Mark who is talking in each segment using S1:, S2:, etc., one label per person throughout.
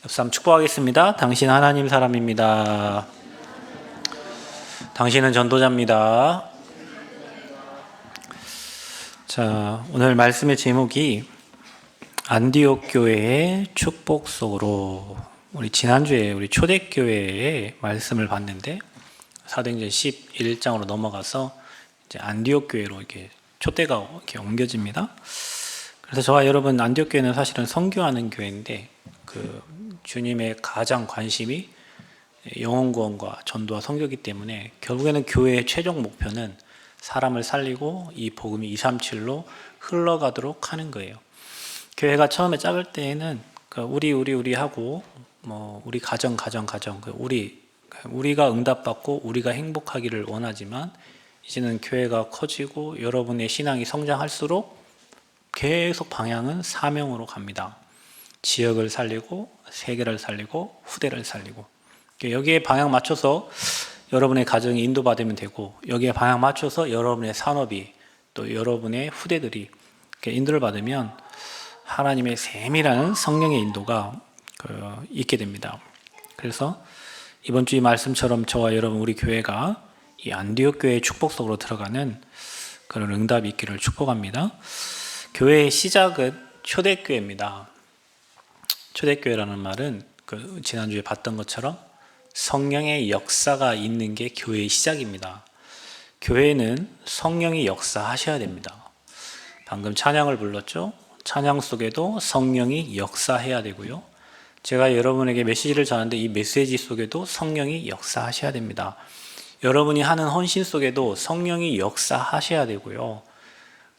S1: 옆사람 축복하겠습니다. 당신 하나님 사람입니다. 당신은 전도자입니다. 자, 오늘 말씀의 제목이 안디옥 교회의 축복 속으로. 우리 지난주에 우리 초대교회의 말씀을 봤는데 사도행전 11장으로 넘어가서 이제 안디옥 교회로 이렇게 초대가 이렇게 옮겨집니다. 그래서 저와 여러분, 안디옥 교회는 사실은 선교하는 교회인데 주님의 가장 관심이 영혼 구원과 전도와 선교이기 때문에 결국에는 교회의 최종 목표는 사람을 살리고 이 복음이 237로 흘러가도록 하는 거예요. 교회가 처음에 작을 때에는 우리 하고 우리 가정 우리가 응답받고 우리가 행복하기를 원하지만 이제는 교회가 커지고 여러분의 신앙이 성장할수록 계속 방향은 사명으로 갑니다. 지역을 살리고 세계를 살리고 후대를 살리고, 여기에 방향 맞춰서 여러분의 가정이 인도받으면 되고, 여기에 방향 맞춰서 여러분의 산업이 또 여러분의 후대들이 인도를 받으면 하나님의 세밀한 성령의 인도가 있게 됩니다. 그래서 이번 주 이 말씀처럼 저와 여러분, 우리 교회가 이 안디옥 교회의 축복 속으로 들어가는 그런 응답이 있기를 축복합니다. 교회의 시작은 초대교회입니다. 초대교회라는 말은 지난주에 봤던 것처럼 성령의 역사가 있는 게 교회의 시작입니다. 교회는 성령이 역사하셔야 됩니다. 방금 찬양을 불렀죠? 찬양 속에도 성령이 역사해야 되고요. 제가 여러분에게 메시지를 전하는데 이 메시지 속에도 성령이 역사하셔야 됩니다. 여러분이 하는 헌신 속에도 성령이 역사하셔야 되고요.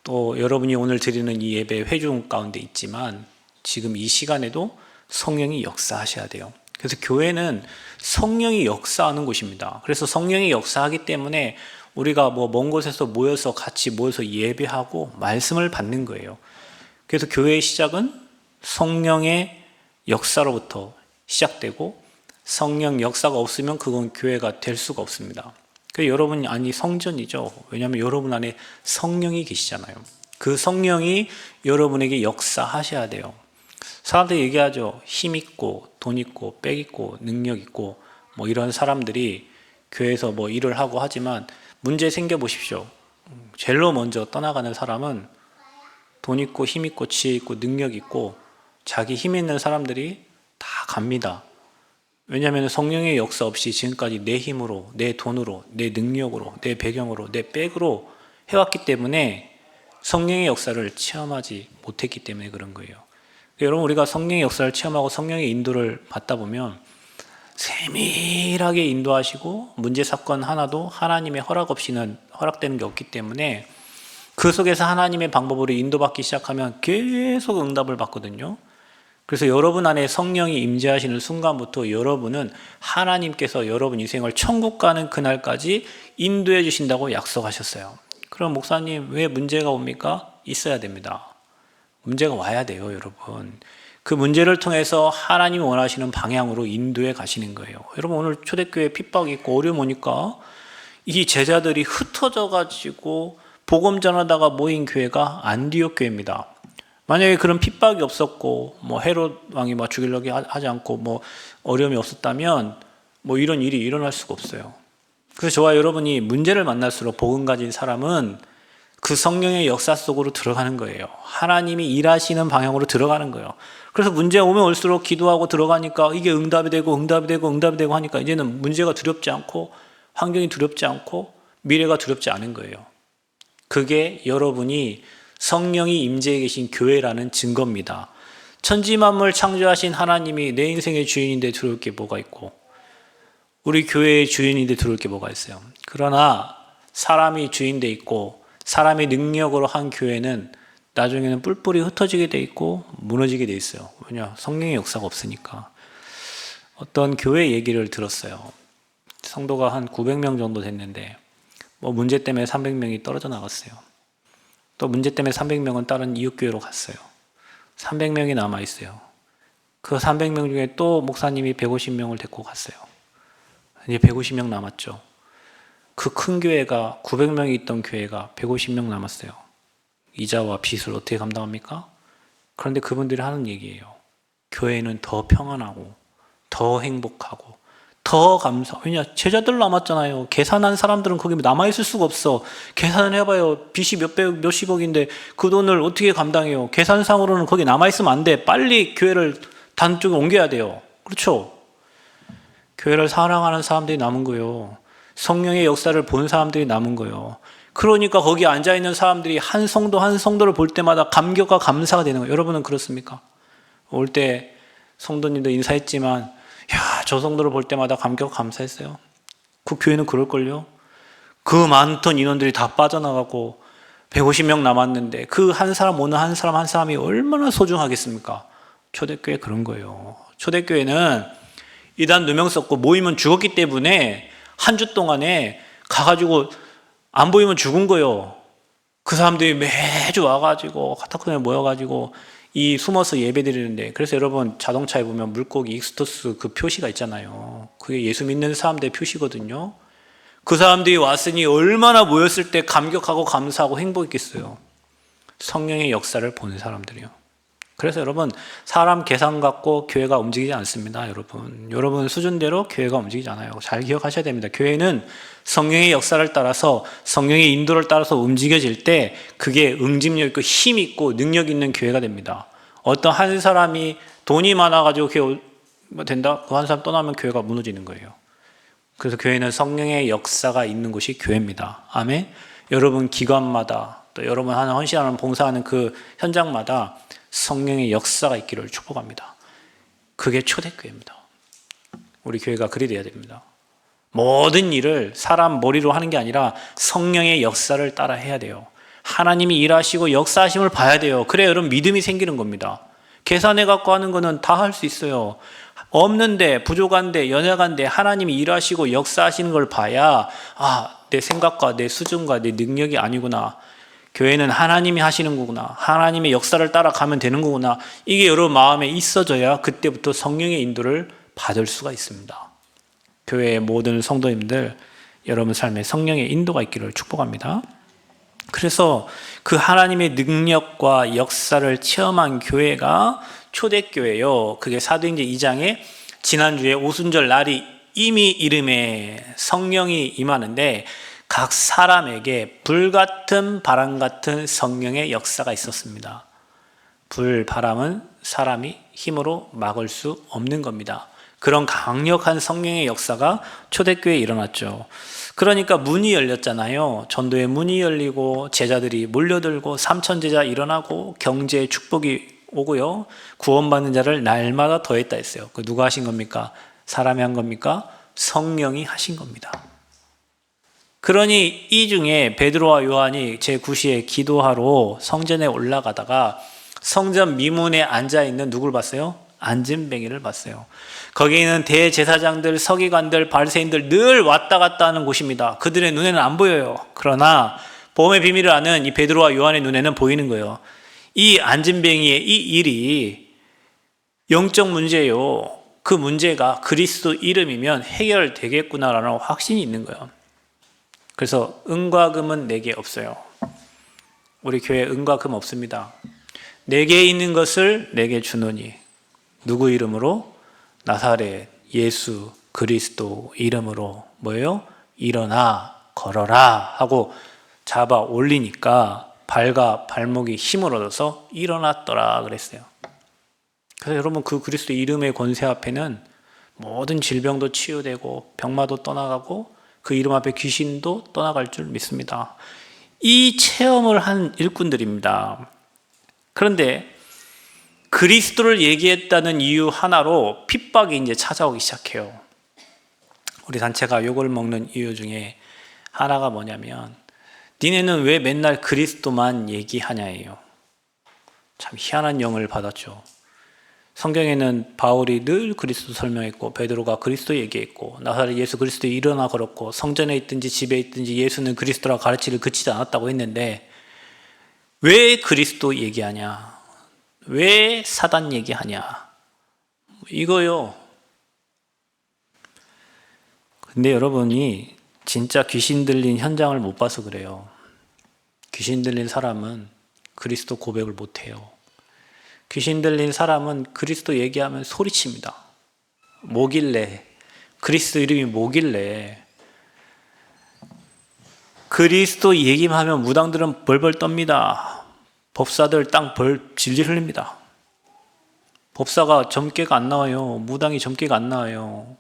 S1: 또 여러분이 오늘 드리는 이 예배 회중 가운데 있지만 지금 이 시간에도 성령이 역사하셔야 돼요. 그래서 교회는 성령이 역사하는 곳입니다. 그래서 성령이 역사하기 때문에 우리가 먼 곳에서 같이 모여서 예배하고 말씀을 받는 거예요. 그래서 교회의 시작은 성령의 역사로부터 시작되고, 성령 역사가 없으면 그건 교회가 될 수가 없습니다. 여러분 안이 성전이죠. 왜냐하면 여러분 안에 성령이 계시잖아요. 그 성령이 여러분에게 역사하셔야 돼요. 사람들이 얘기하죠. 힘 있고 돈 있고 빽 있고 능력 있고 이런 사람들이 교회에서 일을 하고 하지만 문제 생겨 보십시오. 제일로 먼저 떠나가는 사람은 돈 있고 힘 있고 지혜 있고 능력 있고 자기 힘 있는 사람들이 다 갑니다. 왜냐하면 성령의 역사 없이 지금까지 내 힘으로, 내 돈으로, 내 능력으로, 내 배경으로, 내 백으로 해왔기 때문에 성령의 역사를 체험하지 못했기 때문에 그런 거예요. 여러분, 우리가 성령의 역사를 체험하고 성령의 인도를 받다 보면 세밀하게 인도하시고 문제 사건 하나도 하나님의 허락 없이는 허락되는 게 없기 때문에 그 속에서 하나님의 방법으로 인도받기 시작하면 계속 응답을 받거든요. 그래서 여러분 안에 성령이 임재하시는 순간부터 여러분은 하나님께서 여러분 인생을 천국 가는 그날까지 인도해 주신다고 약속하셨어요. 그럼 목사님, 왜 문제가 옵니까? 있어야 됩니다. 문제가 와야 돼요, 여러분. 그 문제를 통해서 하나님이 원하시는 방향으로 인도해 가시는 거예요. 여러분, 오늘 초대교회 핍박이 있고 어려움 오니까 이 제자들이 흩어져 가지고 복음 전하다가 모인 교회가 안디옥 교회입니다. 만약에 그런 핍박이 없었고 헤롯 왕이 죽이려고 하지 않고 어려움이 없었다면 이런 일이 일어날 수가 없어요. 그래서 저와 여러분이 문제를 만날수록 복음 가진 사람은 그 성령의 역사 속으로 들어가는 거예요. 하나님이 일하시는 방향으로 들어가는 거예요. 그래서 문제 오면 올수록 기도하고 들어가니까 이게 응답이 되고 하니까 이제는 문제가 두렵지 않고 환경이 두렵지 않고 미래가 두렵지 않은 거예요. 그게 여러분이 성령이 임재해 계신 교회라는 증거입니다. 천지만물 창조하신 하나님이 내 인생의 주인인데 들어올 게 뭐가 있고, 우리 교회의 주인인데 들어올 게 뭐가 있어요. 그러나 사람이 주인돼 있고 사람의 능력으로 한 교회는 나중에는 뿔뿔이 흩어지게 돼 있고 무너지게 돼 있어요. 왜냐? 성령의 역사가 없으니까. 어떤 교회 얘기를 들었어요. 성도가 한 900명 정도 됐는데 문제 때문에 300명이 떨어져 나갔어요. 또 문제 때문에 300명은 다른 이웃교회로 갔어요. 300명이 남아있어요. 그 300명 중에 또 목사님이 150명을 데리고 갔어요. 이제 150명 남았죠. 그 큰 교회가 900명이 있던 교회가 150명 남았어요. 이자와 빚을 어떻게 감당합니까? 그런데 그분들이 하는 얘기예요. 교회는 더 평안하고 더 행복하고 더 감사하고. 왜냐? 제자들 남았잖아요. 계산한 사람들은 거기 남아있을 수가 없어. 계산을 해봐요. 빚이 몇십억인데 그 돈을 어떻게 감당해요? 계산상으로는 거기 남아있으면 안 돼. 빨리 교회를 다른 쪽에 옮겨야 돼요. 그렇죠? 교회를 사랑하는 사람들이 남은 거예요. 성령의 역사를 본 사람들이 남은 거예요. 그러니까 거기 앉아있는 사람들이 한 성도 한 성도를 볼 때마다 감격과 감사가 되는 거예요. 여러분은 그렇습니까? 올 때 성도님도 인사했지만 야, 저 성도를 볼 때마다 감격 감사했어요. 그 교회는 그럴걸요. 그 많던 인원들이 다 빠져나가고 150명 남았는데 그 한 사람 오는 한 사람 한 사람이 얼마나 소중하겠습니까? 초대교회 그런 거예요. 초대교회는 이단 누명 썼고 모이면 죽었기 때문에 한 주 동안에 가가지고 안 보이면 죽은 거예요. 그 사람들이 매주 와가지고 카타콤에 모여가지고 이 숨어서 예배 드리는데, 그래서 여러분 자동차에 보면 물고기 익스토스 그 표시가 있잖아요. 그게 예수 믿는 사람들의 표시거든요. 그 사람들이 왔으니 얼마나 모였을 때 감격하고 감사하고 행복했겠어요. 성령의 역사를 본 사람들이요. 그래서 여러분 사람 계산 갖고 교회가 움직이지 않습니다. 여러분 수준대로 교회가 움직이지 않아요. 잘 기억하셔야 됩니다. 교회는 성령의 역사를 따라서 성령의 인도를 따라서 움직여질 때 그게 응집력 있고 힘 있고 능력 있는 교회가 됩니다. 어떤 한 사람이 돈이 많아가지고 교회 된다? 그 한 사람 떠나면 교회가 무너지는 거예요. 그래서 교회는 성령의 역사가 있는 곳이 교회입니다. 아멘. 여러분 기관마다 또 여러분 하는 헌신하는 봉사하는 그 현장마다 성령의 역사가 있기를 축복합니다. 그게 초대교회입니다. 우리 교회가 그리 돼야 됩니다. 모든 일을 사람 머리로 하는 게 아니라 성령의 역사를 따라 해야 돼요. 하나님이 일하시고 역사하심을 봐야 돼요. 그래야 여러분 믿음이 생기는 겁니다. 계산해 갖고 하는 거는 다 할 수 있어요. 없는데 부족한데 연약한데 하나님이 일하시고 역사하시는 걸 봐야 내 생각과 내 수준과 내 능력이 아니구나. 교회는 하나님이 하시는 거구나. 하나님의 역사를 따라가면 되는 거구나. 이게 여러분 마음에 있어져야 그때부터 성령의 인도를 받을 수가 있습니다. 교회의 모든 성도님들, 여러분 삶에 성령의 인도가 있기를 축복합니다. 그래서 그 하나님의 능력과 역사를 체험한 교회가 초대교회요. 그게 사도행전 2장에 지난주에 오순절 날이 이미 이름에 성령이 임하는데 각 사람에게 불같은 바람 같은 성령의 역사가 있었습니다. 불, 바람은 사람이 힘으로 막을 수 없는 겁니다. 그런 강력한 성령의 역사가 초대교회에 일어났죠. 그러니까 문이 열렸잖아요. 전도의 문이 열리고 제자들이 몰려들고 3천 제자 일어나고 경제의 축복이 오고요. 구원받는 자를 날마다 더했다 했어요. 그 누가 하신 겁니까? 사람이 한 겁니까? 성령이 하신 겁니다. 그러니 이 중에 베드로와 요한이 제9시에 기도하러 성전에 올라가다가 성전 미문에 앉아있는 누굴 봤어요? 안진뱅이를 봤어요. 거기에는 대제사장들, 서기관들, 바리새인들 늘 왔다 갔다 하는 곳입니다. 그들의 눈에는 안 보여요. 그러나 복음의 비밀을 아는 이 베드로와 요한의 눈에는 보이는 거예요. 이 안진뱅이의 이 일이 영적 문제예요. 그 문제가 그리스도 이름이면 해결되겠구나라는 확신이 있는 거예요. 그래서 은과 금은 내게 없어요. 우리 교회에 은과 금 없습니다. 내게 있는 것을 내게 주노니. 누구 이름으로? 나사렛 예수 그리스도 이름으로 뭐예요? 일어나 걸어라 하고 잡아 올리니까 발과 발목이 힘을 얻어서 일어났더라 그랬어요. 그래서 여러분 그 그리스도 이름의 권세 앞에는 모든 질병도 치유되고 병마도 떠나가고 그 이름 앞에 귀신도 떠나갈 줄 믿습니다. 이 체험을 한 일꾼들입니다. 그런데 그리스도를 얘기했다는 이유 하나로 핍박이 이제 찾아오기 시작해요. 우리 단체가 욕을 먹는 이유 중에 하나가 뭐냐면 니네는 왜 맨날 그리스도만 얘기하냐예요. 참 희한한 영을 받았죠. 성경에는 바울이 늘 그리스도 설명했고 베드로가 그리스도 얘기했고 나사렛 예수 그리스도 일어나 걸었고 성전에 있든지 집에 있든지 예수는 그리스도라 가르치를 그치지 않았다고 했는데 왜 그리스도 얘기하냐? 왜 사단 얘기하냐? 이거요. 근데 여러분이 진짜 귀신 들린 현장을 못 봐서 그래요. 귀신 들린 사람은 그리스도 고백을 못 해요. 귀신 들린 사람은 그리스도 얘기하면 소리칩니다. 뭐길래, 그리스도 이름이 뭐길래. 그리스도 얘기하면 무당들은 벌벌 떱니다. 법사들 땅 질질 흘립니다. 법사가 점괘가 안 나와요. 무당이 점괘가 안 나와요.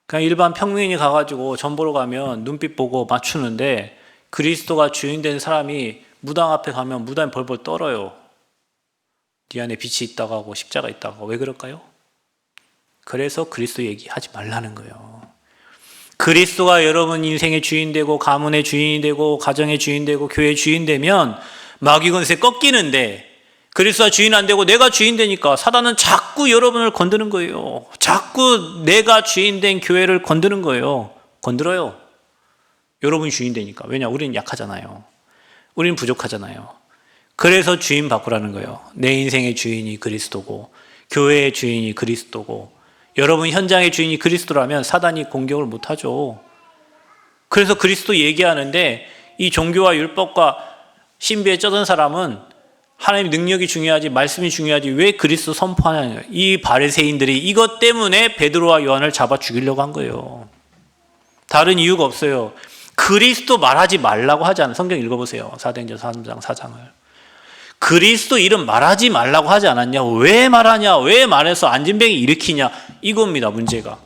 S1: 그냥 일반 평민이 가가지고 점 보러 가면 눈빛 보고 맞추는데 그리스도가 주인 된 사람이 무당 앞에 가면 무당이 벌벌 떨어요. 네 안에 빛이 있다고 하고 십자가 있다고 하고. 왜 그럴까요? 그래서 그리스도 얘기하지 말라는 거예요. 그리스도가 여러분 인생의 주인 되고 가문의 주인이 되고 가정의 주인 되고 교회의 주인 되면 마귀 권세 꺾이는데, 그리스도가 주인 안 되고 내가 주인 되니까 사단은 자꾸 여러분을 건드는 거예요. 자꾸 내가 주인 된 교회를 건드는 거예요. 건드려요. 여러분이 주인 되니까. 왜냐? 우리는 약하잖아요. 우리는 부족하잖아요. 그래서 주인 바꾸라는 거예요. 내 인생의 주인이 그리스도고 교회의 주인이 그리스도고 여러분 현장의 주인이 그리스도라면 사단이 공격을 못하죠. 그래서 그리스도 얘기하는데 이 종교와 율법과 신비에 쩌든 사람은 하나님의 능력이 중요하지 말씀이 중요하지 왜 그리스도 선포하냐는 거예요. 이 바리새인들이 이것 때문에 베드로와 요한을 잡아 죽이려고 한 거예요. 다른 이유가 없어요. 그리스도 말하지 말라고 하지 않아요. 성경 읽어보세요. 사도행전 3장 4장을. 그리스도 이름 말하지 말라고 하지 않았냐? 왜 말하냐? 왜 말해서 안진뱅이 일으키냐? 이겁니다, 문제가.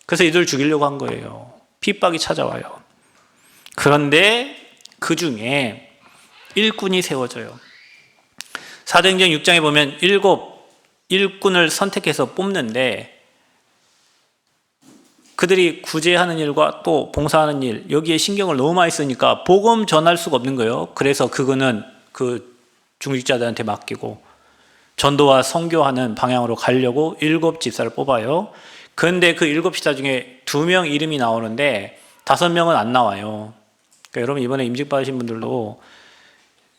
S1: 그래서 이들 죽이려고 한 거예요. 핍박이 찾아와요. 그런데 그 중에 일꾼이 세워져요. 사도행전 6장에 보면 7 일꾼을 선택해서 뽑는데 그들이 구제하는 일과 또 봉사하는 일, 여기에 신경을 너무 많이 쓰니까 복음 전할 수가 없는 거예요. 그래서 그거는 그 중직자들한테 맡기고 전도와 선교하는 방향으로 가려고 7 집사를 뽑아요. 그런데 그 7 집사 중에 2명 이름이 나오는데 5명은 안 나와요. 그러니까 여러분 이번에 임직 받으신 분들도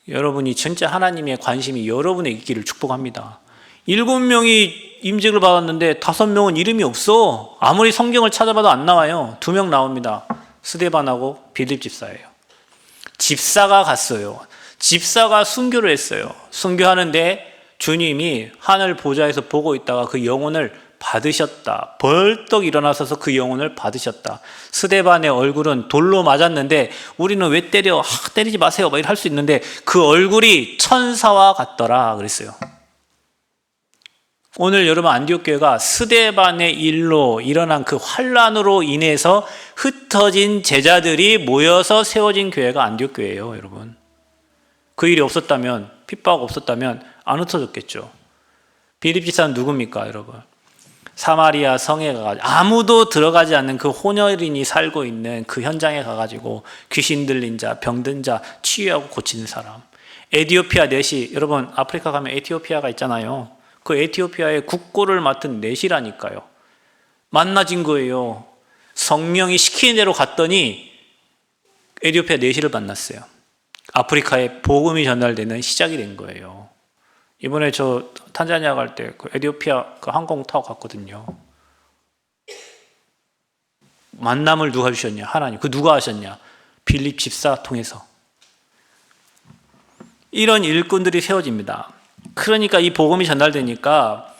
S1: 여러분이 진짜 하나님의 관심이 여러분에 있기를 축복합니다. 7명이 임직을 받았는데 5명은 이름이 없어. 아무리 성경을 찾아봐도 안 나와요. 2명 나옵니다. 스데반하고 빌립 집사예요. 집사가 갔어요. 집사가 순교를 했어요. 순교하는데 주님이 하늘 보좌에서 보고 있다가 그 영혼을 받으셨다. 벌떡 일어나셔서 그 영혼을 받으셨다. 스데반의 얼굴은 돌로 맞았는데 우리는 왜 때려? 때리지 마세요. 막 이렇게 할 수 있는데 그 얼굴이 천사와 같더라 그랬어요. 오늘 여러분 안디옥 교회가 스데반의 일로 일어난 그 환란으로 인해서 흩어진 제자들이 모여서 세워진 교회가 안디옥 교회예요, 여러분. 그 일이 없었다면, 핍박 없었다면 안 흩어졌겠죠. 빌립 집사는 누굽니까, 여러분? 사마리아 성에 가가지고 아무도 들어가지 않는 그 혼혈인이 살고 있는 그 현장에 가가지고 귀신 들린 자, 병든 자 치유하고 고치는 사람. 에티오피아 넷이, 여러분 아프리카 가면 에티오피아가 있잖아요. 그 에티오피아의 국고를 맡은 넷이라니까요. 만나진 거예요. 성령이 시키는 대로 갔더니 에티오피아 넷을 만났어요. 아프리카에 복음이 전달되는 시작이 된 거예요. 이번에 저 탄자니아 갈 때 그 에티오피아 그 항공 타고 갔거든요. 만남을 누가 주셨냐? 하나님. 그 누가 하셨냐? 빌립 집사 통해서. 이런 일꾼들이 세워집니다. 그러니까 이 복음이 전달되니까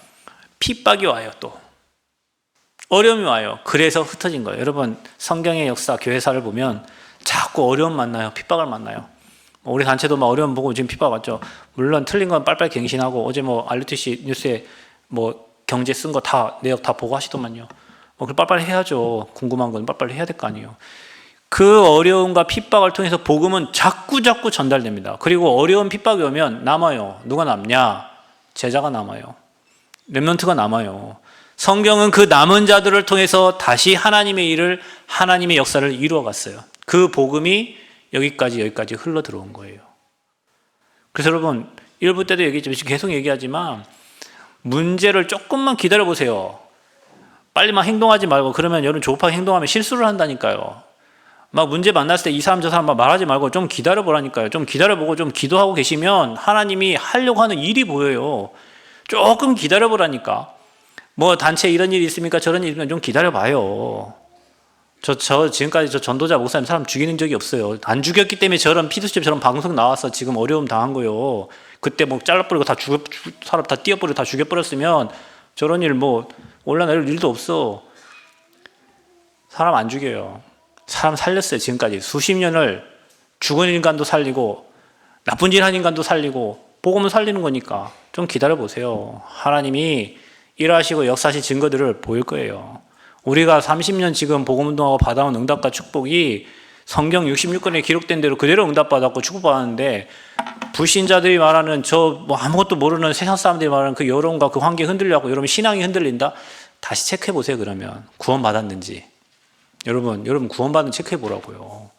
S1: 핍박이 와요, 또. 어려움이 와요. 그래서 흩어진 거예요. 여러분, 성경의 역사, 교회사를 보면 자꾸 어려움 만나요. 핍박을 만나요. 우리 단체도 막 어려움 보고 지금 핍박 왔죠. 물론 틀린 건 빨빨 갱신하고 어제 뭐 RTC 뉴스에 뭐 경제 쓴 거 다 내역 다 보고 하시더만요. 그 빨빨 해야죠. 궁금한 건 빨빨 해야 될 거 아니에요. 그 어려움과 핍박을 통해서 복음은 자꾸 전달됩니다. 그리고 어려운 핍박이 오면 남아요. 누가 남냐? 제자가 남아요. 렘넌트가 남아요. 성경은 그 남은 자들을 통해서 다시 하나님의 일을, 하나님의 역사를 이루어 갔어요. 그 복음이 여기까지 흘러 들어온 거예요. 그래서 여러분 1부 때도 얘기했지만 계속 얘기하지만 문제를 조금만 기다려 보세요. 빨리 막 행동하지 말고, 그러면 여러분 조급하게 행동하면 실수를 한다니까요. 막 문제 만났을 때 이 사람 저 사람 막 말하지 말고 좀 기다려 보라니까요. 좀 기다려 보고 좀 기도하고 계시면 하나님이 하려고 하는 일이 보여요. 조금 기다려 보라니까. 뭐 단체 이런 일이 있습니까? 저런 일이 있으면 좀 기다려 봐요. 저 지금까지 저 전도자 목사님 사람 죽이는 적이 없어요. 안 죽였기 때문에 저런 피드스텝 저런 방송 나와서 지금 어려움 당한 거예요. 그때 뭐 잘라버리고 사람 다 띄어버리고 다 죽여버렸으면 저런 일 뭐 올라낼 일도 없어. 사람 안 죽여요. 사람 살렸어요. 지금까지 수십 년을 죽은 인간도 살리고 나쁜 짓 한 인간도 살리고 복음은 살리는 거니까 좀 기다려 보세요. 하나님이 일하시고 역사하신 증거들을 보일 거예요. 우리가 30년 지금 복음운동하고 받아온 응답과 축복이 성경 66권에 기록된 대로 그대로 응답받았고 축복받았는데 불신자들이 말하는 저 뭐 아무것도 모르는 세상 사람들이 말하는 그 여론과 그 환경이 흔들려고 여러분 신앙이 흔들린다? 다시 체크해 보세요. 그러면 구원받았는지. 여러분 구원받은 체크해 보라고요.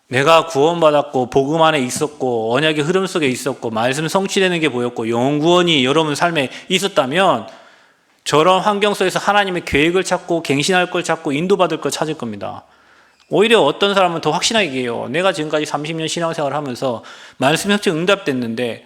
S1: 내가 구원받았고 복음 안에 있었고 언약의 흐름 속에 있었고 말씀 성취되는 게 보였고 영구원이 여러분 삶에 있었다면 저런 환경 속에서 하나님의 계획을 찾고 갱신할 걸 찾고 인도받을 걸 찾을 겁니다. 오히려 어떤 사람은 더 확신하게 얘기해요. 내가 지금까지 30년 신앙생활을 하면서 말씀 협치 응답됐는데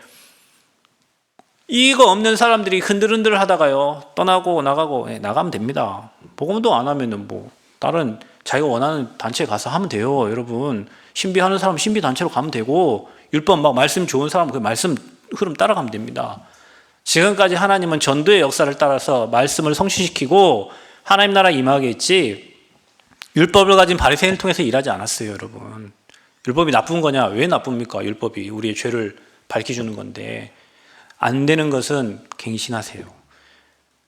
S1: 이거 없는 사람들이 흔들흔들 하다가요 떠나고 나가고 나가면 됩니다. 복음도 안 하면은 뭐 다른 자기가 원하는 단체에 가서 하면 돼요. 여러분 신비하는 사람 신비 단체로 가면 되고 율법 막 말씀 좋은 사람 그 말씀 흐름 따라가면 됩니다. 지금까지 하나님은 전도의 역사를 따라서 말씀을 성취시키고 하나님 나라 임하게 했지 율법을 가진 바리새인을 통해서 일하지 않았어요. 여러분 율법이 나쁜 거냐? 왜 나쁩니까? 율법이 우리의 죄를 밝혀주는 건데 안 되는 것은 갱신하세요.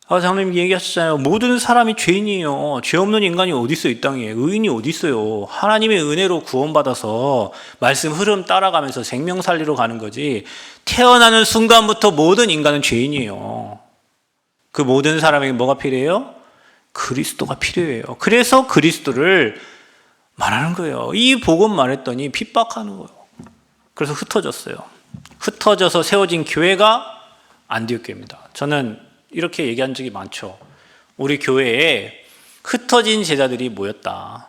S1: 장로님 얘기하셨잖아요. 모든 사람이 죄인이에요. 죄 없는 인간이 어디 있어요? 이 땅에 의인이 어디 있어요? 하나님의 은혜로 구원받아서 말씀 흐름 따라가면서 생명 살리러 가는 거지 태어나는 순간부터 모든 인간은 죄인이에요. 그 모든 사람에게 뭐가 필요해요? 그리스도가 필요해요. 그래서 그리스도를 말하는 거예요. 이 복음 말했더니 핍박하는 거예요. 그래서 흩어졌어요. 흩어져서 세워진 교회가 안디옥 교회입니다. 저는 이렇게 얘기한 적이 많죠. 우리 교회에 흩어진 제자들이 모였다.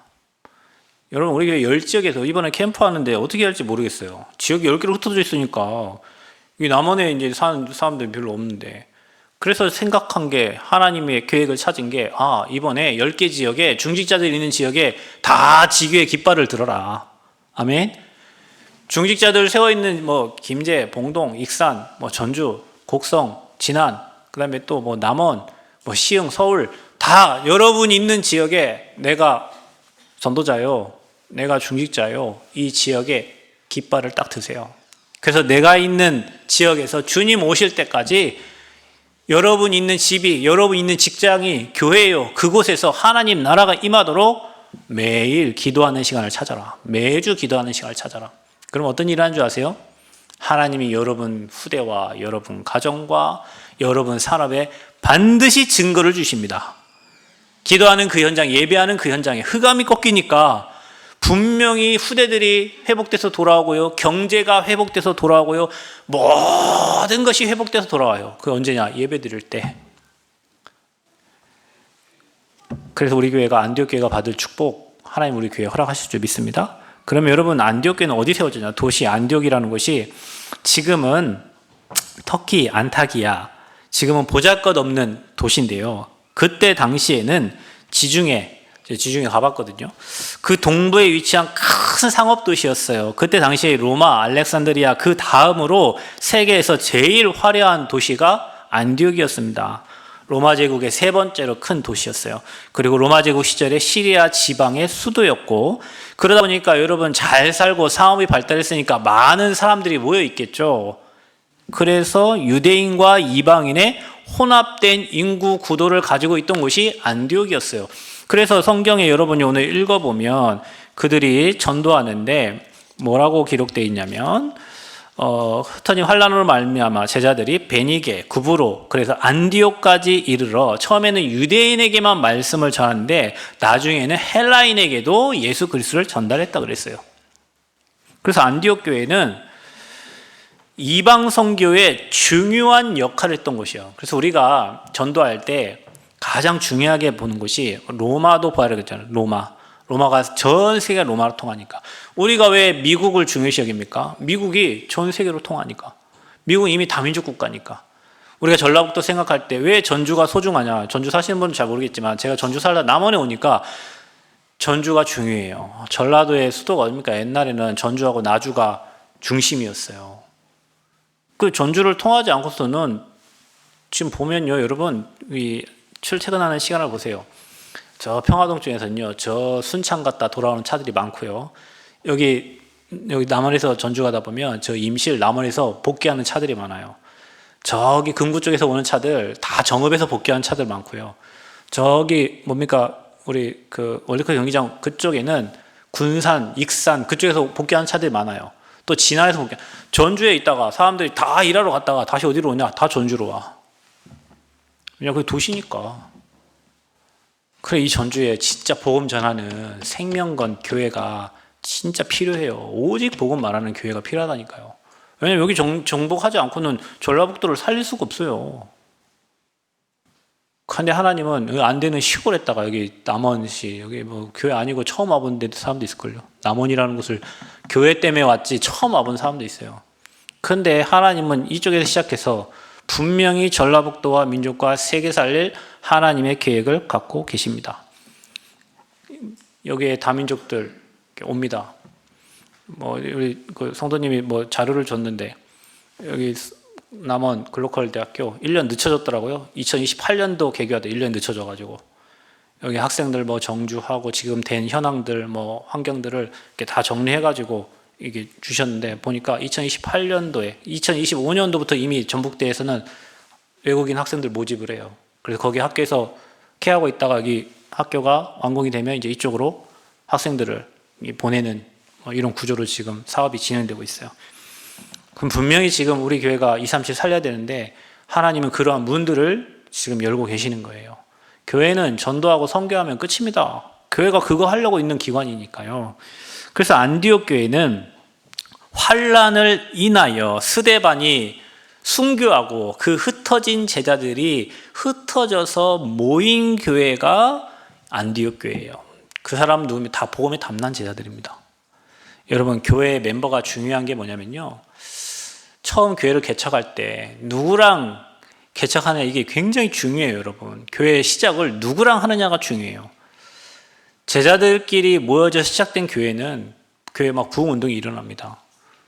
S1: 여러분 우리 교회 10지역에서 이번에 캠프 하는데 어떻게 할지 모르겠어요. 지역이 10개로 흩어져 있으니까 이 남원에 이제 사는 사람들이 별로 없는데 그래서 생각한 게 하나님의 계획을 찾은 게 이번에 10개 지역에 중직자들이 있는 지역에 다 지교의 깃발을 들어라. 아멘. 중직자들 세워있는 뭐 김제, 봉동, 익산, 뭐 전주, 곡성, 진안 그 다음에 또 뭐 남원, 뭐 시흥, 서울 다 여러분 있는 지역에 내가 전도자요, 내가 중직자요, 이 지역에 깃발을 딱 드세요. 그래서 내가 있는 지역에서 주님 오실 때까지 여러분 있는 집이, 여러분 있는 직장이 교회예요. 그곳에서 하나님 나라가 임하도록 매일 기도하는 시간을 찾아라. 매주 기도하는 시간을 찾아라. 그럼 어떤 일을 하는 줄 아세요? 하나님이 여러분 후대와 여러분 가정과 여러분 산업에 반드시 증거를 주십니다. 기도하는 그 현장, 예배하는 그 현장에 흑암이 꺾이니까 분명히 후대들이 회복돼서 돌아오고요. 경제가 회복돼서 돌아오고요. 모든 것이 회복돼서 돌아와요. 그게 언제냐? 예배 드릴 때. 그래서 우리 교회가 안디옥 교회가 받을 축복 하나님 우리 교회에 허락하실 줄 믿습니다. 그러면 여러분 안디옥 교회는 어디 세워지냐? 도시 안디옥이라는 곳이 지금은 터키 안타기야. 지금은 보잘것없는 도시인데요. 그때 당시에는 지중해 가봤거든요. 그 동부에 위치한 큰 상업도시였어요. 그때 당시에 로마, 알렉산드리아 그 다음으로 세계에서 제일 화려한 도시가 안디옥이었습니다. 로마 제국의 세 번째로 큰 도시였어요. 그리고 로마 제국 시절에 시리아 지방의 수도였고 그러다 보니까 여러분 잘 살고 상업이 발달했으니까 많은 사람들이 모여 있겠죠. 그래서 유대인과 이방인의 혼합된 인구 구도를 가지고 있던 곳이 안디옥이었어요. 그래서 성경에 여러분이 오늘 읽어보면 그들이 전도하는데 뭐라고 기록되어 있냐면 흩어진 환난으로 말미암아 제자들이 베니게, 구브로 그래서 안디옥까지 이르러 처음에는 유대인에게만 말씀을 전하는데 나중에는 헬라인에게도 예수 그리스도를 전달했다 그랬어요. 그래서 안디옥 교회는 이방 선교의 중요한 역할을 했던 곳이에요. 그래서 우리가 전도할 때 가장 중요하게 보는 것이 로마도 봐야 되겠잖아요. 로마가 전 세계 로마로 통하니까. 우리가 왜 미국을 중요시 여깁니까? 미국이 전 세계로 통하니까. 미국은 이미 다민족 국가니까. 우리가 전라북도 생각할 때 왜 전주가 소중하냐? 전주 사시는 분은 잘 모르겠지만 제가 전주 살다 남원에 오니까 전주가 중요해요. 전라도의 수도가 어딥니까? 옛날에는 전주하고 나주가 중심이었어요. 그 전주를 통하지 않고서는 지금 보면요, 여러분, 이 출퇴근하는 시간을 보세요. 저 평화동 쪽에서는요, 저 순창 갔다 돌아오는 차들이 많고요. 여기 남원에서 전주 가다 보면 저 임실 남원에서 복귀하는 차들이 많아요. 저기 금구 쪽에서 오는 차들 다 정읍에서 복귀하는 차들 많고요. 저기 뭡니까, 우리 그 월드컵 경기장 그쪽에는 군산, 익산 그쪽에서 복귀하는 차들이 많아요. 또 진안에서 복귀. 전주에 있다가 사람들이 다 일하러 갔다가 다시 어디로 오냐? 다 전주로 와. 왜냐, 그게 도시니까. 그래, 이 전주에 진짜 복음 전하는 생명건 교회가 진짜 필요해요. 오직 복음 말하는 교회가 필요하다니까요. 왜냐면 여기 정복하지 않고는 전라북도를 살릴 수가 없어요. 근데 하나님은 안 되는 시골에다가 여기 남원시, 여기 뭐 교회 아니고 처음 와본 데 사람도 있을걸요. 남원이라는 곳을 교회 때문에 왔지 처음 와본 사람도 있어요. 근데 하나님은 이쪽에서 시작해서 분명히 전라북도와 민족과 세계 살릴 하나님의 계획을 갖고 계십니다. 여기에 다민족들 옵니다. 뭐 우리 그 성도님이 뭐 자료를 줬는데 여기 남원 글로컬 대학교 1년 늦춰졌더라고요. 2028년도 개교하다 1년 늦춰져가지고 여기 학생들 뭐 정주하고 지금 된 현황들 뭐 환경들을 이렇게 다 정리해가지고 이게 주셨는데 보니까 2028년도에 2025년도부터 이미 전북대에서는 외국인 학생들 모집을 해요. 그래서 거기 학교에서 케어하고 있다가 여기 학교가 완공이 되면 이제 이쪽으로 학생들을 보내는 뭐 이런 구조로 지금 사업이 진행되고 있어요. 그럼 분명히 지금 우리 교회가 237 살려야 되는데 하나님은 그러한 문들을 지금 열고 계시는 거예요. 교회는 전도하고 선교하면 끝입니다. 교회가 그거 하려고 있는 기관이니까요. 그래서 안디옥 교회는 환란을 인하여 스데반이 순교하고 그 흩어진 제자들이 흩어져서 모인 교회가 안디옥 교회예요. 그 사람 누구면 다 복음에 담난 제자들입니다. 여러분, 교회의 멤버가 중요한 게 뭐냐면요, 처음 교회를 개척할 때 누구랑 개척하냐, 이게 굉장히 중요해요. 여러분, 교회의 시작을 누구랑 하느냐가 중요해요. 제자들끼리 모여져 시작된 교회는 교회 막 부흥운동이 일어납니다.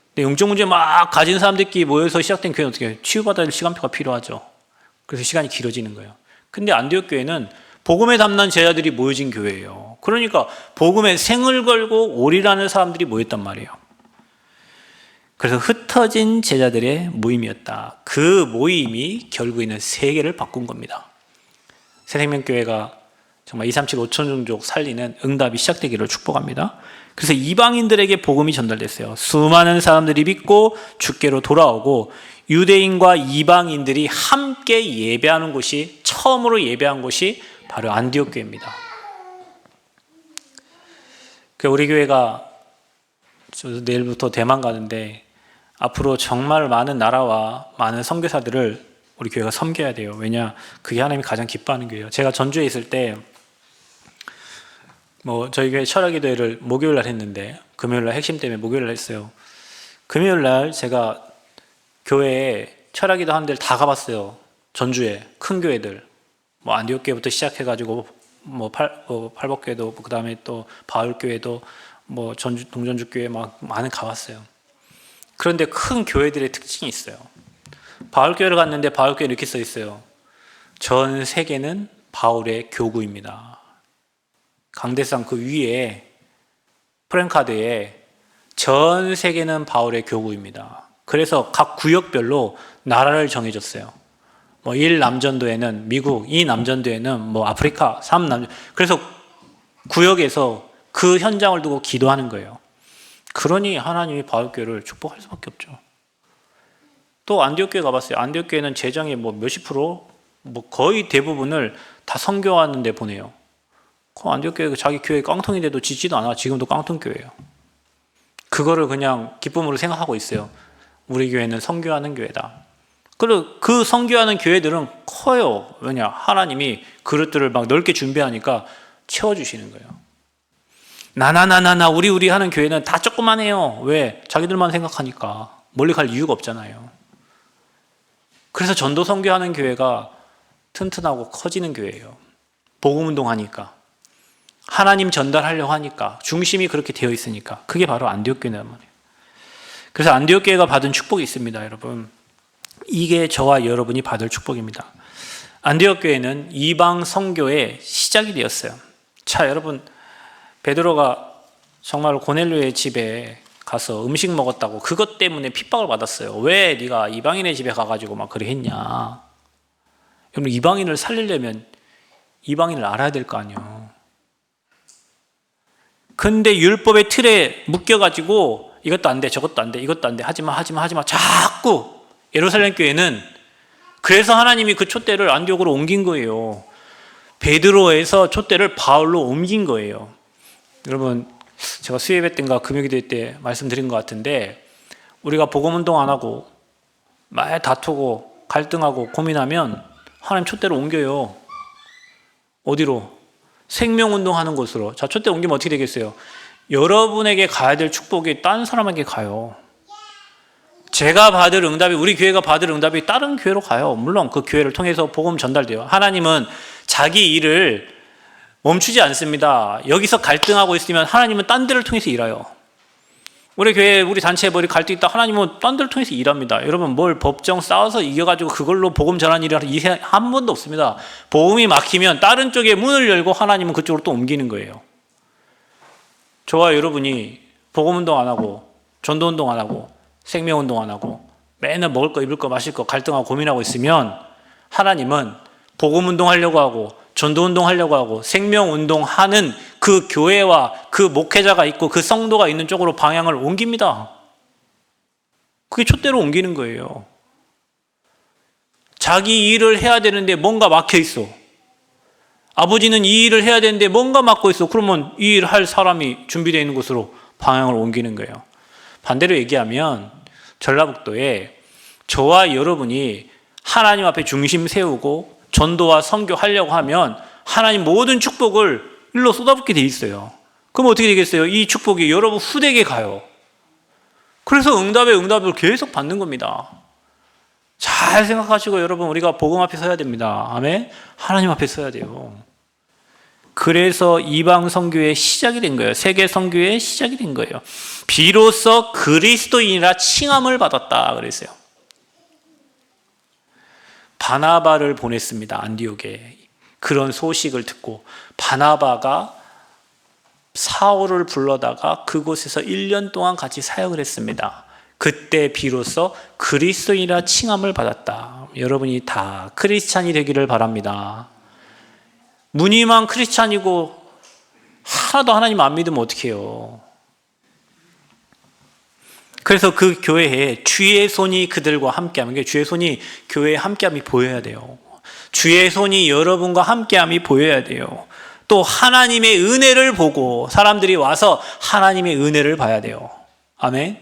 S1: 근데 영적 문제 막 가진 사람들끼리 모여서 시작된 교회는 어떻게 해요? 치유받아야 할 시간표가 필요하죠. 그래서 시간이 길어지는 거예요. 근데 안디옥 교회는 복음에 담난 제자들이 모여진 교회예요. 그러니까 복음에 생을 걸고 오리라는 사람들이 모였단 말이에요. 그래서 흩어진 제자들의 모임이었다. 그 모임이 결국에는 세계를 바꾼 겁니다. 새생명교회가 정말 237 5천 종족 살리는 응답이 시작되기를 축복합니다. 그래서 이방인들에게 복음이 전달됐어요. 수많은 사람들이 믿고 주께로 돌아오고 유대인과 이방인들이 함께 예배하는 곳이, 처음으로 예배한 곳이 바로 안디옥 교회입니다. 우리 교회가 내일부터 대만 가는데 앞으로 정말 많은 나라와 많은 선교사들을 우리 교회가 섬겨야 돼요. 왜냐, 그게 하나님이 가장 기뻐하는 교회예요. 제가 전주에 있을 때 저희 교회 철학기도회를 목요일 날 했는데 금요일 날 핵심 때문에 목요일 날 했어요. 금요일 날 제가 교회에 철학기도 하는 데를 다 가봤어요. 전주에 큰 교회들, 안디옥 교회부터 시작해가지고 팔복교회도, 그 다음에 또 바울교회도, 동전주 교회 막 많이 가봤어요. 그런데 큰 교회들의 특징이 있어요. 바울교회를 갔는데 바울교회 이렇게 써 있어요. 전 세계는 바울의 교구입니다. 강대상 그 위에 프랭카드에 전 세계는 바울의 교구입니다. 그래서 각 구역별로 나라를 정해줬어요. 1 남전도에는 미국, 2 남전도에는 아프리카, 3 남전. 그래서 구역에서 그 현장을 두고 기도하는 거예요. 그러니 하나님이 바울교회를 축복할 수밖에 없죠. 또 안디옥 교회 가봤어요. 안디옥 교회는 재정의 몇십 프로, 거의 대부분을 다 선교하는 데 보내요. 그 안디옥 교회가 자기 교회 깡통인데도 짓지도 않아. 지금도 깡통교회예요. 그거를 그냥 기쁨으로 생각하고 있어요. 우리 교회는 선교하는 교회다. 그리고 그 선교하는 교회들은 커요. 왜냐? 하나님이 그릇들을 막 넓게 준비하니까 채워주시는 거예요. 나나나나나 우리 하는 교회는 다 조그만해요. 왜? 자기들만 생각하니까. 멀리 갈 이유가 없잖아요. 그래서 전도 선교하는 교회가 튼튼하고 커지는 교회예요. 복음운동 하니까. 하나님 전달하려고 하니까. 중심이 그렇게 되어 있으니까. 그게 바로 안디옥 교회란 말이에요. 그래서 안디옥 교회가 받은 축복이 있습니다, 여러분. 이게 저와 여러분이 받을 축복입니다. 안디옥 교회는 이방 선교의 시작이 되었어요. 자, 여러분, 베드로가 정말 고넬료의 집에 가서 음식 먹었다고 그것 때문에 핍박을 받았어요. 왜 네가 이방인의 집에 가가지고 막 그래 했냐. 여러분, 이방인을 살리려면 이방인을 알아야 될 거 아니에요. 근데 율법의 틀에 묶여가지고 이것도 안 돼, 저것도 안 돼, 이것도 안 돼, 하지마 자꾸 예루살렘 교회는 그래서 하나님이 그 촛대를 안디옥으로 옮긴 거예요. 베드로에서 촛대를 바울로 옮긴 거예요. 여러분, 제가 수요예배 때인가 금요기도 때 말씀드린 것 같은데, 우리가 복음운동 안 하고 말 다투고 갈등하고 고민하면 하나님 촛대를 옮겨요. 어디로? 생명운동 하는 곳으로. 자, 촛대 옮기면 어떻게 되겠어요? 여러분에게 가야 될 축복이 다른 사람에게 가요. 제가 받을 응답이, 우리 교회가 받을 응답이 다른 교회로 가요. 물론 그 교회를 통해서 복음 전달돼요. 하나님은 자기 일을 멈추지 않습니다. 여기서 갈등하고 있으면 하나님은 딴 데를 통해서 일해요. 우리 교회, 우리 단체에 머리 갈등 있다, 하나님은 딴 데를 통해서 일합니다. 여러분, 뭘 법정 싸워서 이겨가지고 그걸로 복음 전하는 일을 한 번도 없습니다. 복음이 막히면 다른 쪽에 문을 열고 하나님은 그쪽으로 또 옮기는 거예요. 저와 여러분이 복음운동 안 하고 전도운동 안 하고 생명운동 안 하고 맨날 먹을 거 입을 거 마실 거 갈등하고 고민하고 있으면 하나님은 복음운동 하려고 하고 전도운동 하려고 하고 생명운동 하는 그 교회와 그 목회자가 있고 그 성도가 있는 쪽으로 방향을 옮깁니다. 그게 촛대로 옮기는 거예요. 자기 일을 해야 되는데 뭔가 막혀 있어. 아버지는 이 일을 해야 되는데 뭔가 막고 있어. 그러면 이 일 할 사람이 준비되어 있는 곳으로 방향을 옮기는 거예요. 반대로 얘기하면 전라북도에 저와 여러분이 하나님 앞에 중심 세우고 전도와 선교하려고 하면 하나님 모든 축복을 일로 쏟아붓게 돼 있어요. 그럼 어떻게 되겠어요? 이 축복이 여러분 후대에게 가요. 그래서 응답을 계속 받는 겁니다. 잘 생각하시고 여러분, 우리가 복음 앞에 서야 됩니다. 아멘. 하나님 앞에 서야 돼요. 그래서 이방 선교의 시작이 된 거예요. 세계 선교의 시작이 된 거예요. 비로소 그리스도인이라 칭함을 받았다 그랬어요. 바나바를 보냈습니다. 안디옥에. 그런 소식을 듣고 바나바가 사울을 불러다가 그곳에서 1년 동안 같이 사역을 했습니다. 그때 비로소 그리스도인이라 칭함을 받았다. 여러분이 다 크리스찬이 되기를 바랍니다. 무늬만 크리스찬이고 하나도 하나님 안 믿으면 어떡해요. 그래서 그 교회에 주의 손이 그들과 함께하는 게, 주의 손이 교회에 함께함이 보여야 돼요. 주의 손이 여러분과 함께함이 보여야 돼요. 또 하나님의 은혜를 보고 사람들이 와서 하나님의 은혜를 봐야 돼요. 아멘.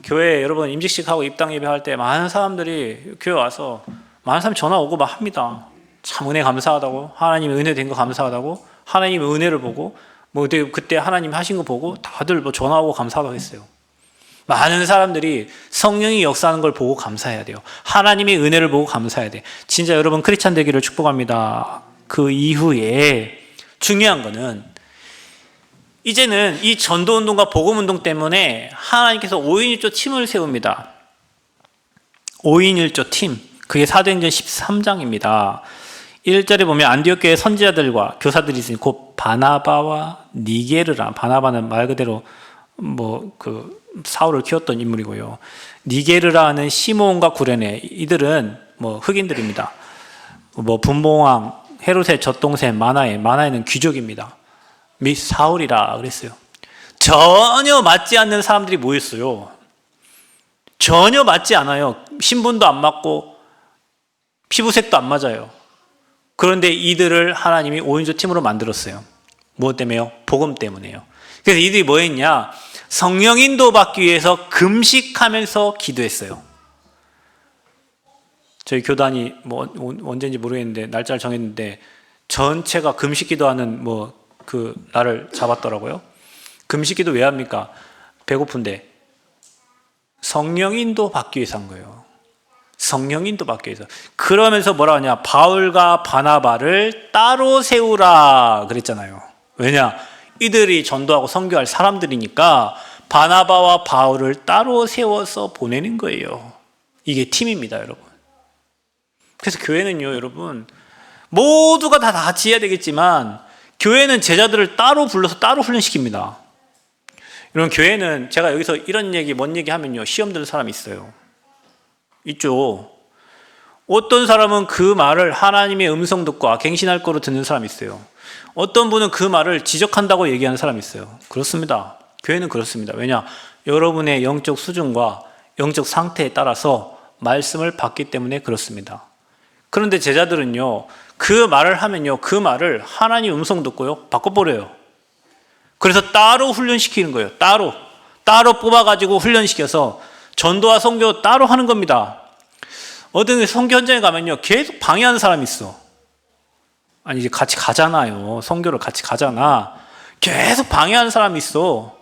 S1: 교회 여러분 임직식하고 입당 예배할 때 많은 사람들이 교회 와서 많은 사람이 전화 오고 막 합니다. 참 은혜 감사하다고, 하나님의 은혜 된 거 감사하다고, 하나님의 은혜를 보고 뭐 그때 하나님 하신 거 보고 다들 뭐 전화 오고 감사하다고 했어요. 많은 사람들이 성령이 역사하는 걸 보고 감사해야 돼요. 하나님의 은혜를 보고 감사해야 돼. 진짜 여러분 크리스찬 되기를 축복합니다. 그 이후에 중요한 거는 이제는 이 전도운동과 복음운동 때문에 하나님께서 5인 1조 팀을 세웁니다. 5인 1조 팀. 그게 사도행전 13장입니다. 1절에 보면 안디옥 교회 선지자들과 교사들이 있으니 곧 바나바와 니게르라. 바나바는 말 그대로 사울을 키웠던 인물이고요. 니게르라는 시몬과 구레네, 이들은 흑인들입니다. 분봉왕 헤롯의 젖동생 마나에는 귀족입니다. 및 사울이라 그랬어요. 전혀 맞지 않는 사람들이 모였어요. 전혀 맞지 않아요. 신분도 안 맞고 피부색도 안 맞아요. 그런데 이들을 하나님이 5인조 팀으로 만들었어요. 무엇 때문에요? 복음 때문에요. 그래서 이들이 뭐 했냐? 성령 인도 받기 위해서 금식하면서 기도했어요. 저희 교단이 언제인지 모르겠는데 날짜를 정했는데 전체가 금식 기도하는 그 날을 잡았더라고요. 금식 기도 왜 합니까? 배고픈데 성령 인도 받기 위해서 한 거예요. 성령 인도 받기 위해서. 그러면서 뭐라 하냐? 바울과 바나바를 따로 세우라 그랬잖아요. 왜냐? 이들이 전도하고 선교할 사람들이니까 바나바와 바울을 따로 세워서 보내는 거예요. 이게 팀입니다, 여러분. 그래서 교회는요, 여러분, 모두가 다 같이 해야 되겠지만 교회는 제자들을 따로 불러서 따로 훈련시킵니다. 여러분, 교회는 제가 여기서 이런 얘기, 뭔 얘기 하면요, 시험 드는 사람이 있어요. 있죠. 어떤 사람은 그 말을 하나님의 음성 듣고 갱신할 거로 듣는 사람이 있어요. 어떤 분은 그 말을 지적한다고 얘기하는 사람이 있어요. 그렇습니다. 교회는 그렇습니다. 왜냐? 여러분의 영적 수준과 영적 상태에 따라서 말씀을 받기 때문에 그렇습니다. 그런데 제자들은요, 그 말을 하면요, 그 말을 하나님 음성 듣고요, 바꿔버려요. 그래서 따로 훈련시키는 거예요. 따로 뽑아가지고 훈련시켜서 전도와 선교 따로 하는 겁니다. 어떤 선교 현장에 가면요, 계속 방해하는 사람이 있어. 아니, 이제 같이 가잖아요. 선교를 같이 가잖아. 계속 방해하는 사람이 있어.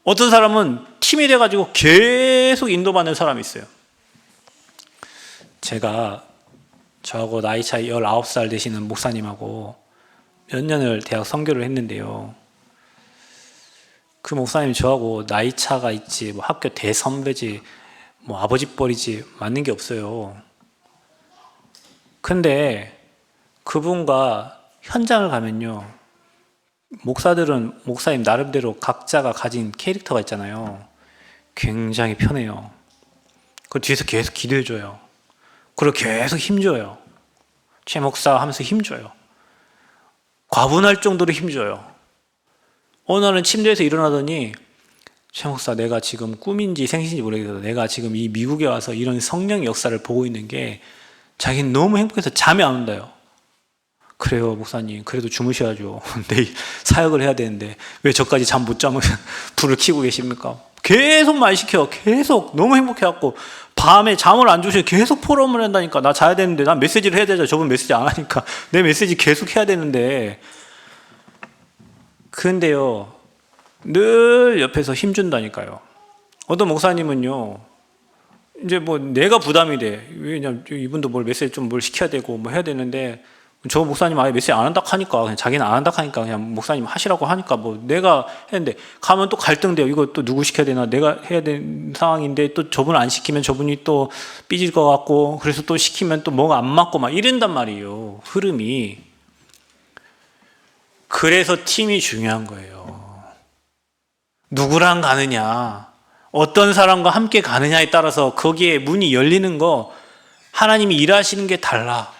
S1: 어떤 사람은 팀이 돼가지고 계속 인도받는 사람이 있어요. 제가 저하고 나이 차이 19살 되시는 목사님하고 몇 년을 대학 선교를 했는데요. 그 목사님 저하고 나이 차가 있지, 뭐 학교 대선배지, 뭐 아버지 뻘이지, 맞는 게 없어요. 근데 그분과 현장을 가면요, 목사들은 목사님 나름대로 각자가 가진 캐릭터가 있잖아요. 굉장히 편해요. 그 뒤에서 계속 기도해줘요. 그리고 계속 힘줘요. 최 목사 하면서 힘줘요. 과분할 정도로 힘줘요. 어느 날은 침대에서 일어나더니, 최 목사, 내가 지금 꿈인지 생신인지 모르겠어도 내가 지금 이 미국에 와서 이런 성령의 역사를 보고 있는 게 자기는 너무 행복해서 잠이 안 온다요. 그래요, 목사님. 그래도 주무셔야죠. 내일 사역을 해야 되는데 왜 저까지 잠 못 자면 불을 켜고 계십니까? 계속 말 시켜. 계속 너무 행복해갖고 밤에 잠을 안 주셔. 계속 포럼을 한다니까. 나 자야 되는데, 난 메시지를 해야 되잖아. 저분 메시지 안 하니까 내 메시지 계속 해야 되는데. 근데요, 늘 옆에서 힘준다니까요. 어떤 목사님은요, 이제 뭐 내가 부담이 돼. 왜냐면 이분도 뭘 메시지 좀 뭘 시켜야 되고 뭐 해야 되는데, 저 목사님 아예 메시지 안 한다 하니까, 그냥 자기는 안 한다 하니까 그냥 목사님 하시라고 하니까 뭐 내가 했는데, 가면 또 갈등돼요. 이거 또 누구 시켜야 되나, 내가 해야 되는 상황인데 또 저분 안 시키면 저분이 또 삐질 것 같고, 그래서 또 시키면 또 뭐가 안 맞고 막 이런단 말이에요, 흐름이. 그래서 팀이 중요한 거예요. 누구랑 가느냐, 어떤 사람과 함께 가느냐에 따라서 거기에 문이 열리는 거, 하나님이 일하시는 게 달라.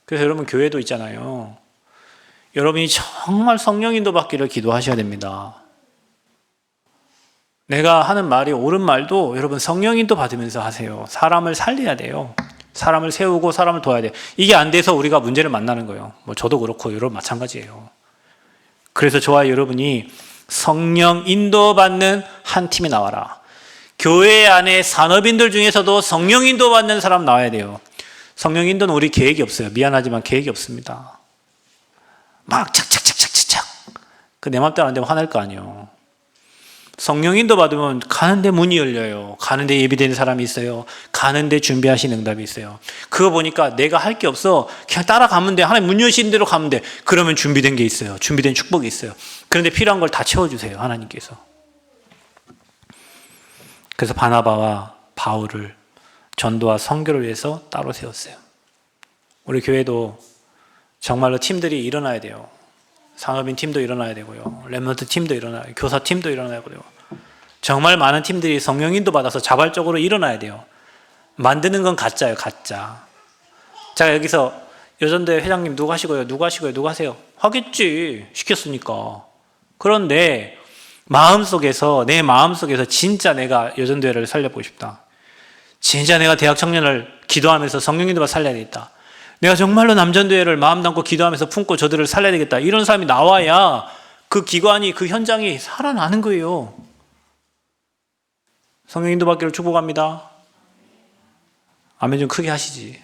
S1: 그래서 여러분, 교회도 있잖아요. 여러분이 정말 성령 인도 받기를 기도하셔야 됩니다. 내가 하는 말이 옳은 말도 여러분 성령 인도 받으면서 하세요. 사람을 살려야 돼요. 사람을 세우고 사람을 도와야 돼요. 이게 안 돼서 우리가 문제를 만나는 거예요. 뭐 저도 그렇고 여러분 마찬가지예요. 그래서 저와 여러분이 성령 인도받는 한 팀이 나와라. 교회 안에 산업인들 중에서도 성령 인도받는 사람 나와야 돼요. 성령 인도는 우리 계획이 없어요. 미안하지만 계획이 없습니다. 막 착착착착착착. 그 내 맘대로 안 되면 화날 거 아니에요. 성령 인도 받으면 가는데 문이 열려요. 가는데 예비된 사람이 있어요. 가는데 준비하신 응답이 있어요. 그거 보니까 내가 할 게 없어. 그냥 따라가면 돼. 하나님 문 여신 대로 가면 돼. 그러면 준비된 게 있어요. 준비된 축복이 있어요. 그런데 필요한 걸 다 채워주세요, 하나님께서. 그래서 바나바와 바울을 전도와 선교를 위해서 따로 세웠어요. 우리 교회도 정말로 팀들이 일어나야 돼요. 산업인 팀도 일어나야 되고요. 렘넌트 팀도 일어나야 돼요. 교사 팀도 일어나야 되고요. 정말 많은 팀들이 성령 인도 받아서 자발적으로 일어나야 돼요. 만드는 건 가짜예요, 가짜. 자, 여기서 여전대 회장님 누구 하시고요? 누구 하시고요? 누구 하세요? 하겠지. 시켰으니까. 그런데 마음속에서, 내 마음속에서 진짜 내가 여전대회를 살려보고 싶다. 진짜 내가 대학 청년을 기도하면서 성령 인도만 살려야 되겠다. 내가 정말로 남전대회를 마음 담고 기도하면서 품고 저들을 살려야 되겠다. 이런 사람이 나와야 그 기관이, 그 현장이 살아나는 거예요. 성령 인도 받기를 축복합니다. 아멘 좀 크게 하시지.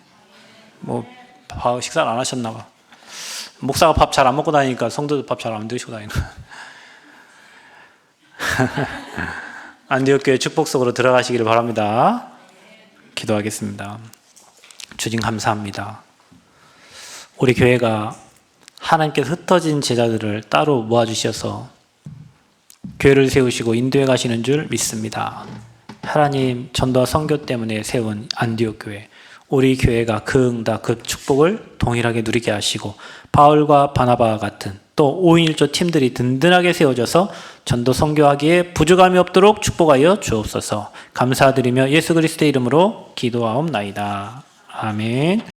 S1: 뭐 식사를 안 하셨나 봐. 목사가 밥 잘 안 먹고 다니니까 성도들 밥 잘 안 드시고 다니는. 안디옥 교회 축복 속으로 들어가시기를 바랍니다. 기도하겠습니다. 주님 감사합니다. 우리 교회가 하나님께서 흩어진 제자들을 따로 모아주셔서 교회를 세우시고 인도해 가시는 줄 믿습니다. 하나님 전도와 선교 때문에 세운 안디옥 교회, 우리 교회가 그 응답, 그 축복을 동일하게 누리게 하시고 바울과 바나바와 같은 또 5.1조 팀들이 든든하게 세워져서 전도 선교하기에 부족함이 없도록 축복하여 주옵소서. 감사드리며 예수 그리스도의 이름으로 기도하옵나이다. 아멘.